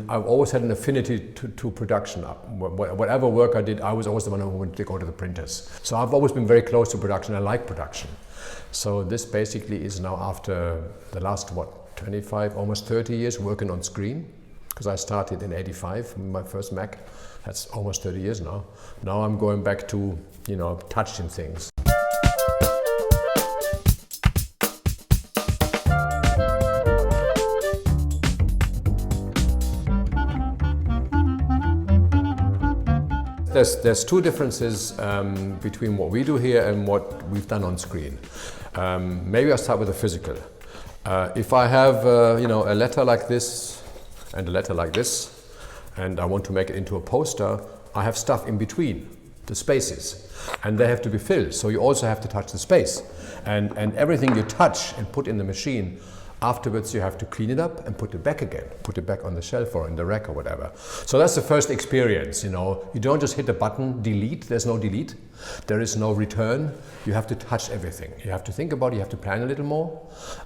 I've always had an affinity to production. Whatever work I did, I was always the one who wanted to go to the printers. So I've always been very close to production. I like production. So this basically is now after the last, 25, almost 30 years working on screen. Because I started in '85, my first Mac. That's almost 30 years now. Now I'm going back to, touching things. There's two differences between what we do here and what we've done on screen. Maybe I'll start with the physical. If I have a letter like this and a letter like this, and I want to make it into a poster, I have stuff in between, the spaces, and they have to be filled. So you also have to touch the space. And everything you touch and put in the machine, afterwards you have to clean it up and put it back again, put it back on the shelf or in the rack or whatever. So that's the first experience, you don't just hit a button, delete, there's no delete, there is no return, you have to touch everything. You have to think about it, you have to plan a little more,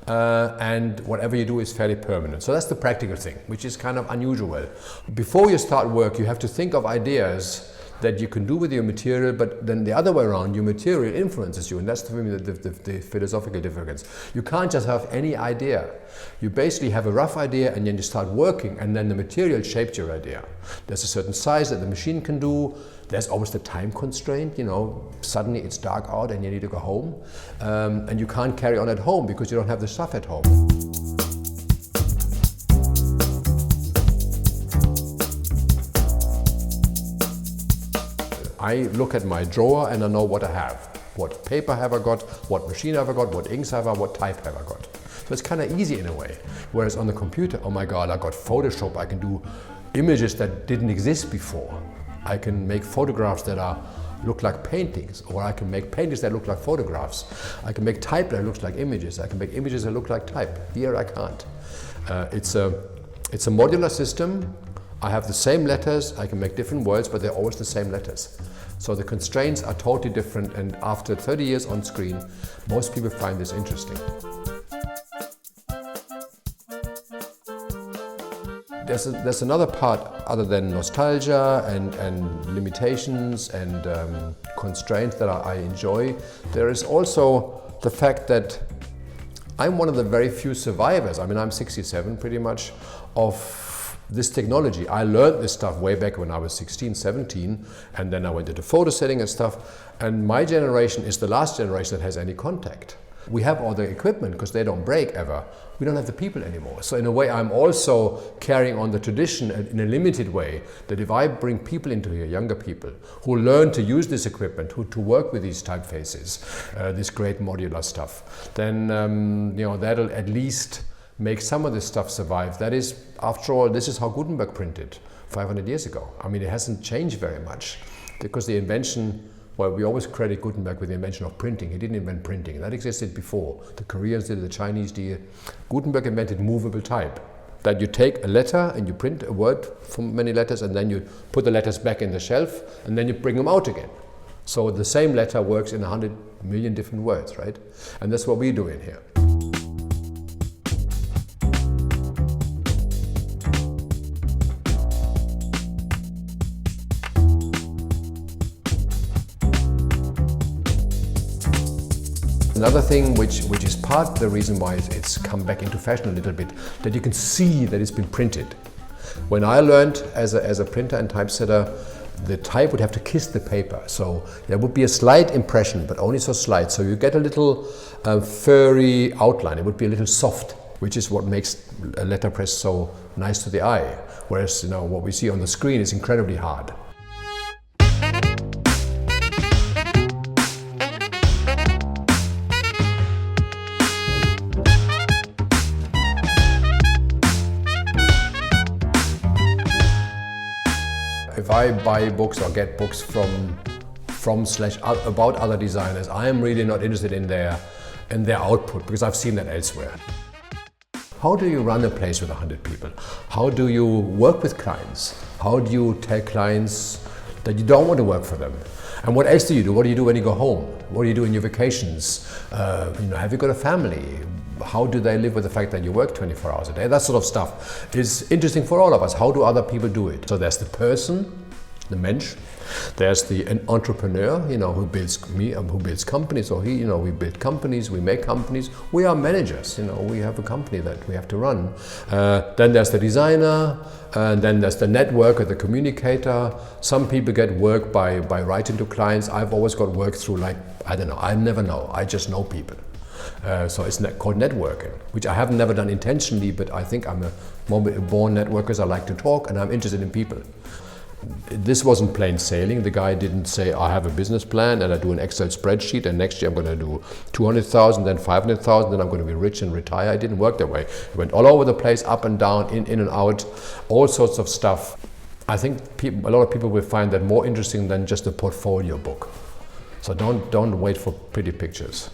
and whatever you do is fairly permanent. So that's the practical thing, which is kind of unusual. Before you start work, you have to think of ideas that you can do with your material, but then the other way around, your material influences you, and that's for me the philosophical difference. You can't just have any idea. You basically have a rough idea and then you start working, and then the material shapes your idea. There's a certain size that the machine can do. There's always the time constraint, suddenly it's dark out and you need to go home, and you can't carry on at home because you don't have the stuff at home. I look at my drawer and I know what I have. What paper have I got, what machine have I got, what inks have I, what type have I got. So it's kind of easy in a way. Whereas on the computer, oh my God, I got FontShop, I can do images that didn't exist before. I can make photographs that look like paintings, or I can make paintings that look like photographs. I can make type that looks like images. I can make images that look like type. Here I can't. It's a modular system. I have the same letters, I can make different words, but they're always the same letters. So the constraints are totally different, and after 30 years on screen, most people find this interesting. There's another part other than nostalgia and limitations and constraints that I enjoy. There is also the fact that I'm one of the very few survivors. I mean, I'm 67 pretty much of this technology. I learned this stuff way back when I was 16, 17, and then I went into photo setting and stuff. And my generation is the last generation that has any contact. We have all the equipment because they don't break ever. We don't have the people anymore. So in a way, I'm also carrying on the tradition in a limited way, that if I bring people into here, younger people, who learn to use this equipment, to work with these typefaces, this great modular stuff, then that'll at least make some of this stuff survive. That is, after all, this is how Gutenberg printed 500 years ago. I mean, it hasn't changed very much because the invention, well, we always credit Gutenberg with the invention of printing. He didn't invent printing. That existed before. The Koreans did it, the Chinese did. Gutenberg invented movable type. That you take a letter and you print a word from many letters, and then you put the letters back in the shelf, and then you bring them out again. So the same letter works in 100 million different words, right? And that's what we're doing here. Another thing which is part of the reason why it's come back into fashion a little bit, that you can see that it's been printed. When I learned as a printer and typesetter, the type would have to kiss the paper. So there would be a slight impression, but only so slight. So you get a little furry outline. It would be a little soft, which is what makes a letterpress so nice to the eye. Whereas what we see on the screen is incredibly hard. If I buy books or get books from/about other designers, I am really not interested in their output, because I've seen that elsewhere. How do you run a place with 100 people? How do you work with clients? How do you tell clients that you don't want to work for them? And what else do you do? What do you do when you go home? What do you do in your vacations? Have you got a family? how do they live with the fact that you work 24 hours a day? That sort of stuff is interesting for all of us. How do other people do it? So there's the person, the Mensch. There's an entrepreneur, you know, who builds companies, or we build companies, we make companies. We are managers, you know, we have a company that we have to run. Then there's the designer, and then there's the networker, the communicator. Some people get work by writing to clients. I've always got work through, like, I don't know, I never know, I just know people. So it's called networking, which I have never done intentionally, but I think I'm a born networker. I like to talk and I'm interested in people. This wasn't plain sailing. The guy didn't say, I have a business plan and I do an Excel spreadsheet and next year I'm going to do 200,000, then 500,000, then I'm going to be rich and retire. It didn't work that way. It went all over the place, up and down, in and out, all sorts of stuff. I think a lot of people will find that more interesting than just a portfolio book. So don't wait for pretty pictures.